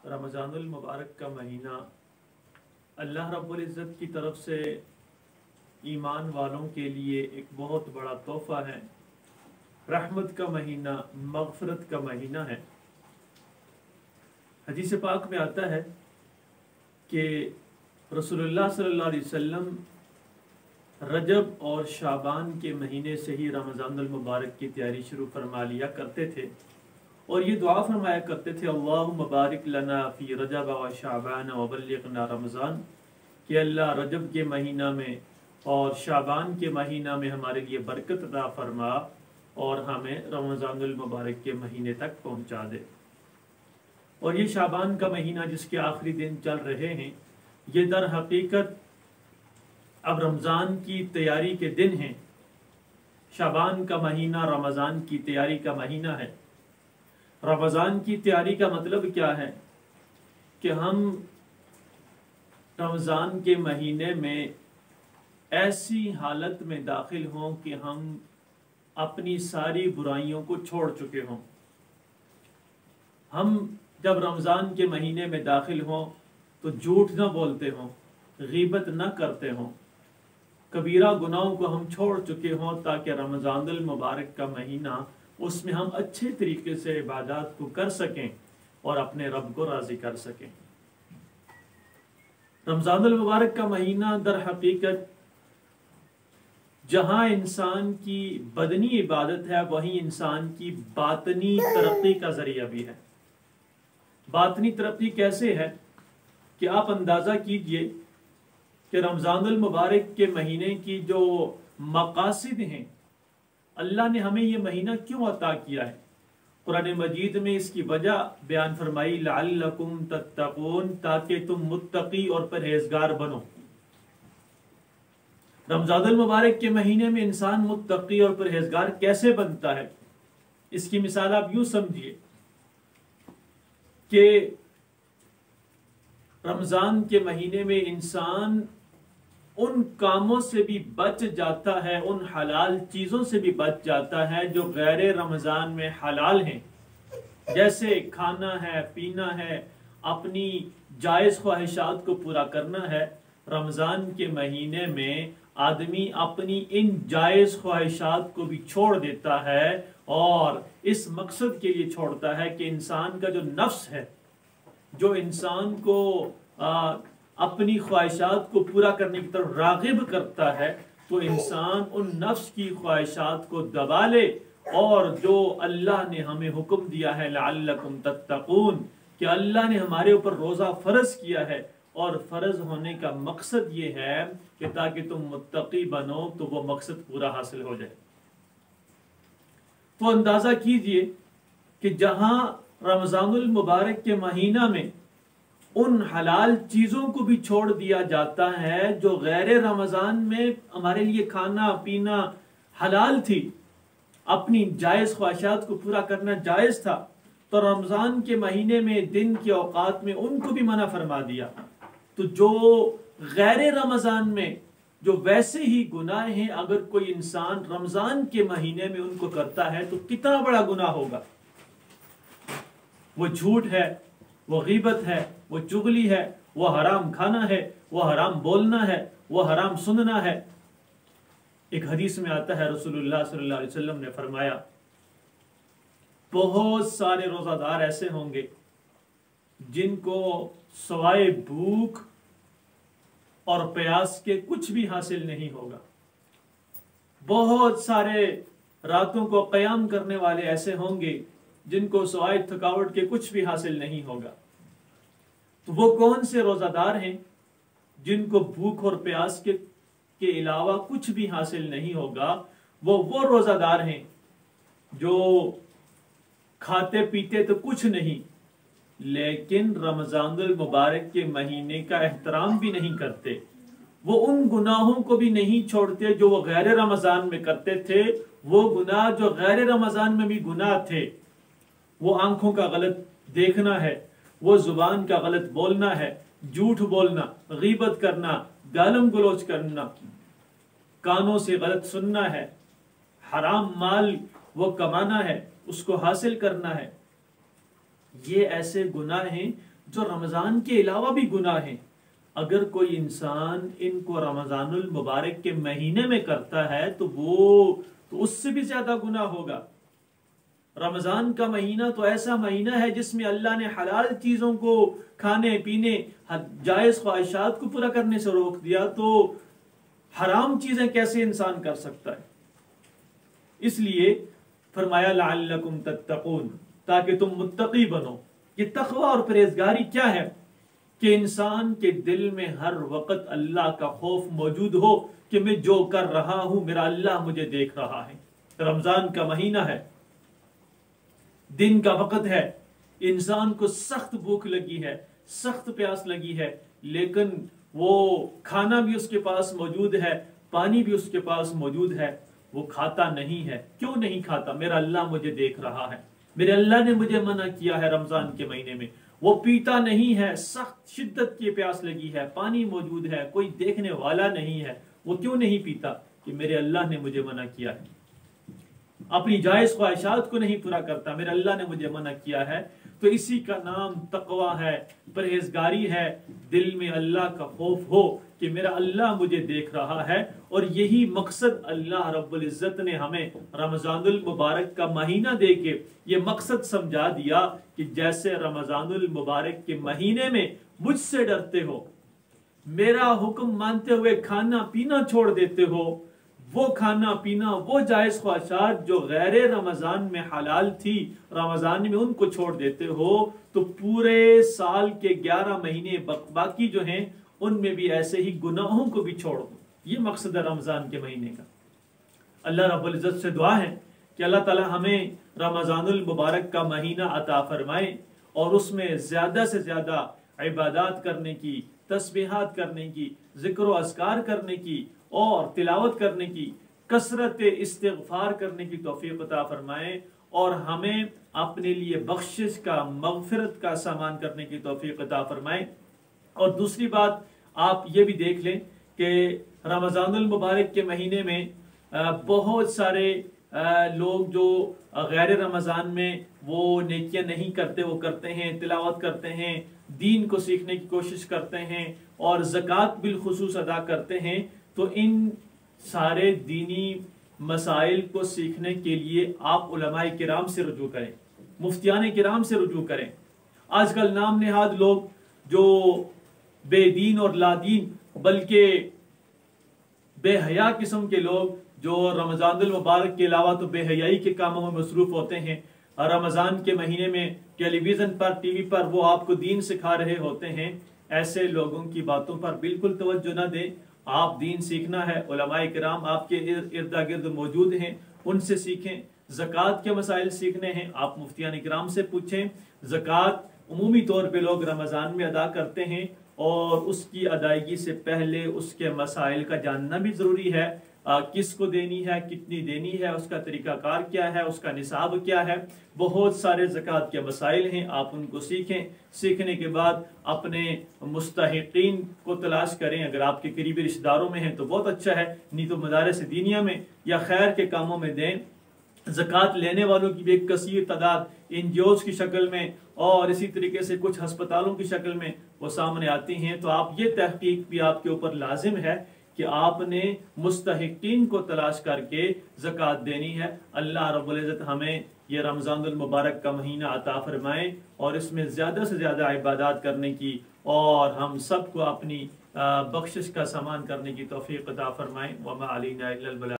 رمضان المبارک کا مہینہ اللہ رب العزت کی طرف سے ایمان والوں کے لیے ایک بہت بڑا تحفہ ہے، رحمت کا مہینہ، مغفرت کا مہینہ ہے۔ حدیث پاک میں آتا ہے کہ رسول اللہ صلی اللہ علیہ وسلم رجب اور شعبان کے مہینے سے ہی رمضان المبارک کی تیاری شروع فرما لیا کرتے تھے، اور یہ دعا فرمایا کرتے تھے اللہم بارک لنا فی رجب و شعبان وبلغنا رمضان، کہ اللہ رجب کے مہینہ میں اور شعبان کے مہینہ میں ہمارے لیے برکت عطا فرما اور ہمیں رمضان المبارک کے مہینے تک پہنچا دے۔ اور یہ شعبان کا مہینہ جس کے آخری دن چل رہے ہیں، یہ در حقیقت اب رمضان کی تیاری کے دن ہیں۔ شعبان کا مہینہ رمضان کی تیاری کا مہینہ ہے۔ رمضان کی تیاری کا مطلب کیا ہے کہ ہم رمضان کے مہینے میں ایسی حالت میں داخل ہوں کہ ہم اپنی ساری برائیوں کو چھوڑ چکے ہوں۔ ہم جب رمضان کے مہینے میں داخل ہوں تو جھوٹ نہ بولتے ہوں، غیبت نہ کرتے ہوں، کبیرہ گناہوں کو ہم چھوڑ چکے ہوں، تاکہ رمضان المبارک کا مہینہ اس میں ہم اچھے طریقے سے عبادات کو کر سکیں اور اپنے رب کو راضی کر سکیں۔ رمضان المبارک کا مہینہ در حقیقت جہاں انسان کی بدنی عبادت ہے، وہیں انسان کی باطنی ترقی کا ذریعہ بھی ہے۔ باطنی ترقی کیسے ہے کہ آپ اندازہ کیجئے کہ رمضان المبارک کے مہینے کی جو مقاصد ہیں، اللہ نے ہمیں یہ مہینہ کیوں عطا کیا ہے؟ قرآن مجید میں اس کی وجہ بیان فرمائی لعلکم تتقون، تاکہ تم متقی اور پرہیزگار بنو۔ رمضان المبارک کے مہینے میں انسان متقی اور پرہیزگار کیسے بنتا ہے؟ اس کی مثال آپ یوں سمجھیے کہ رمضان کے مہینے میں انسان ان کاموں سے بھی بچ جاتا ہے، ان حلال چیزوں سے بھی بچ جاتا ہے جو غیر رمضان میں حلال ہیں، جیسے کھانا ہے، پینا ہے، اپنی جائز خواہشات کو پورا کرنا ہے۔ رمضان کے مہینے میں آدمی اپنی ان جائز خواہشات کو بھی چھوڑ دیتا ہے، اور اس مقصد کے لیے چھوڑتا ہے کہ انسان کا جو نفس ہے، جو انسان کو اپنی خواہشات کو پورا کرنے کی طرف راغب کرتا ہے، تو انسان ان نفس کی خواہشات کو دبا لے، اور جو اللہ نے ہمیں حکم دیا ہے لعلکم تتقون، کہ اللہ نے ہمارے اوپر روزہ فرض کیا ہے، اور فرض ہونے کا مقصد یہ ہے کہ تاکہ تم متقی بنو، تو وہ مقصد پورا حاصل ہو جائے۔ تو اندازہ کیجئے کہ جہاں رمضان المبارک کے مہینہ میں ان حلال چیزوں کو بھی چھوڑ دیا جاتا ہے جو غیر رمضان میں ہمارے لیے کھانا پینا حلال تھی، اپنی جائز خواہشات کو پورا کرنا جائز تھا، تو رمضان کے مہینے میں دن کے اوقات میں ان کو بھی منع فرما دیا۔ تو جو غیر رمضان میں جو ویسے ہی گناہ ہیں، اگر کوئی انسان رمضان کے مہینے میں ان کو کرتا ہے تو کتنا بڑا گناہ ہوگا۔ وہ جھوٹ ہے، وہ غیبت ہے، وہ چغلی ہے، وہ حرام کھانا ہے، وہ حرام بولنا ہے، وہ حرام سننا ہے۔ ایک حدیث میں آتا ہے رسول اللہ صلی اللہ علیہ وسلم نے فرمایا بہت سارے روزہ دار ایسے ہوں گے جن کو سوائے بھوک اور پیاس کے کچھ بھی حاصل نہیں ہوگا۔ بہت سارے راتوں کو قیام کرنے والے ایسے ہوں گے جن کو سوائے تھکاوٹ کے کچھ بھی حاصل نہیں ہوگا۔ تو وہ کون سے روزہ دار ہیں جن کو بھوک اور پیاس کے علاوہ کچھ بھی حاصل نہیں ہوگا؟ وہ روزہ دار ہیں جو کھاتے پیتے تو کچھ نہیں، لیکن رمضان المبارک کے مہینے کا احترام بھی نہیں کرتے۔ وہ ان گناہوں کو بھی نہیں چھوڑتے جو وہ غیر رمضان میں کرتے تھے۔ وہ گناہ جو غیر رمضان میں بھی گناہ تھے، وہ آنکھوں کا غلط دیکھنا ہے، وہ زبان کا غلط بولنا ہے، جھوٹ بولنا، غیبت کرنا، گالم گلوچ کرنا، کانوں سے غلط سننا ہے، حرام مال وہ کمانا ہے، اس کو حاصل کرنا ہے۔ یہ ایسے گناہ ہیں جو رمضان کے علاوہ بھی گناہ ہیں، اگر کوئی انسان ان کو رمضان المبارک کے مہینے میں کرتا ہے تو اس سے بھی زیادہ گناہ ہوگا۔ رمضان کا مہینہ تو ایسا مہینہ ہے جس میں اللہ نے حلال چیزوں کو کھانے پینے، جائز خواہشات کو پورا کرنے سے روک دیا، تو حرام چیزیں کیسے انسان کر سکتا ہے؟ اس لیے فرمایا لعلکم تتقون، تاکہ تم متقی بنو۔ یہ تقوی اور پرہیزگاری کیا ہے؟ کہ انسان کے دل میں ہر وقت اللہ کا خوف موجود ہو کہ میں جو کر رہا ہوں میرا اللہ مجھے دیکھ رہا ہے۔ رمضان کا مہینہ ہے، دن کا وقت ہے، انسان کو سخت بھوک لگی ہے، سخت پیاس لگی ہے، لیکن وہ کھانا بھی اس کے پاس موجود ہے، پانی بھی اس کے پاس موجود ہے، وہ کھاتا نہیں ہے۔ کیوں نہیں کھاتا؟ میرا اللہ مجھے دیکھ رہا ہے، میرے اللہ نے مجھے منع کیا ہے رمضان کے مہینے میں۔ وہ پیتا نہیں ہے، سخت شدت کی پیاس لگی ہے، پانی موجود ہے، کوئی دیکھنے والا نہیں ہے، وہ کیوں نہیں پیتا؟ کہ میرے اللہ نے مجھے منع کیا ہے۔ اپنی جائز خواہشات کو نہیں پورا کرتا، میرے اللہ نے مجھے منع کیا ہے۔ تو اسی کا نام تقوی ہے، پرہیزگاری ہے، دل میں اللہ کا خوف ہو کہ میرا اللہ مجھے دیکھ رہا ہے۔ اور یہی مقصد اللہ رب العزت نے ہمیں رمضان المبارک کا مہینہ دے کے یہ مقصد سمجھا دیا کہ جیسے رمضان المبارک کے مہینے میں مجھ سے ڈرتے ہو، میرا حکم مانتے ہوئے کھانا پینا چھوڑ دیتے ہو، وہ کھانا پینا، وہ جائز خواہشات جو غیر رمضان میں حلال تھی رمضان میں ان کو چھوڑ دیتے ہو، تو پورے سال کے 11 مہینے باقی جو ہیں ان میں بھی ایسے ہی گناہوں کو بھی چھوڑ دو۔ یہ مقصد ہے رمضان کے مہینے کا۔ اللہ رب العزت سے دعا ہے کہ اللہ تعالی ہمیں رمضان المبارک کا مہینہ عطا فرمائے اور اس میں زیادہ سے زیادہ عبادات کرنے کی، تسبیحات کرنے کی، ذکر و اذکار کرنے کی اور تلاوت کرنے کی، کثرت استغفار کرنے کی توفیق عطا فرمائے، اور ہمیں اپنے لیے بخشش کا، مغفرت کا سامان کرنے کی توفیق عطا فرمائے۔ اور دوسری بات آپ یہ بھی دیکھ لیں کہ رمضان المبارک کے مہینے میں بہت سارے لوگ جو غیر رمضان میں وہ نیکیاں نہیں کرتے، وہ کرتے ہیں، تلاوت کرتے ہیں، دین کو سیکھنے کی کوشش کرتے ہیں اور زکوٰۃ بالخصوص ادا کرتے ہیں۔ تو ان سارے دینی مسائل کو سیکھنے کے لیے آپ علماء کرام سے رجوع کریں، مفتیان کرام سے رجوع کریں۔ آج کل نام نہاد لوگ جو بے دین اور لا دین بلکہ بے حیا قسم کے لوگ جو رمضان المبارک کے علاوہ تو بے حیائی کے کاموں میں مصروف ہوتے ہیں، رمضان کے مہینے میں ٹیلی ویژن پر، ٹی وی پر وہ آپ کو دین سکھا رہے ہوتے ہیں، ایسے لوگوں کی باتوں پر بالکل توجہ نہ دیں۔ آپ دین سیکھنا ہے، علماء کرام آپ کے ارد گرد موجود ہیں، ان سے سیکھیں۔ زکوٰۃ کے مسائل سیکھنے ہیں، آپ مفتیان کرام سے پوچھیں۔ زکوٰۃ عمومی طور پہ لوگ رمضان میں ادا کرتے ہیں اور اس کی ادائیگی سے پہلے اس کے مسائل کا جاننا بھی ضروری ہے، کس کو دینی ہے، کتنی دینی ہے، اس کا طریقہ کار کیا ہے، اس کا نصاب کیا ہے۔ بہت سارے زکوٰۃ کے مسائل ہیں، آپ ان کو سیکھیں۔ سیکھنے کے بعد اپنے مستحقین کو تلاش کریں، اگر آپ کے قریبی رشتہ داروں میں ہیں تو بہت اچھا ہے، نہیں تو مدارس دینیہ میں یا خیر کے کاموں میں دیں۔ زکوٰۃ لینے والوں کی بھی ایک کثیر تعداد NGOs کی شکل میں اور اسی طریقے سے کچھ ہسپتالوں کی شکل میں وہ سامنے آتی ہیں۔ تو آپ یہ تحقیق بھی آپ کے اوپر لازم ہے کہ آپ نے مستحقین کو تلاش کر کے زکوٰۃ دینی ہے۔ اللہ رب العزت ہمیں یہ رمضان المبارک کا مہینہ عطا فرمائے اور اس میں زیادہ سے زیادہ عبادات کرنے کی اور ہم سب کو اپنی بخشش کا سامان کرنے کی توفیق عطا فرمائے۔ وما علینا الا البلاغ۔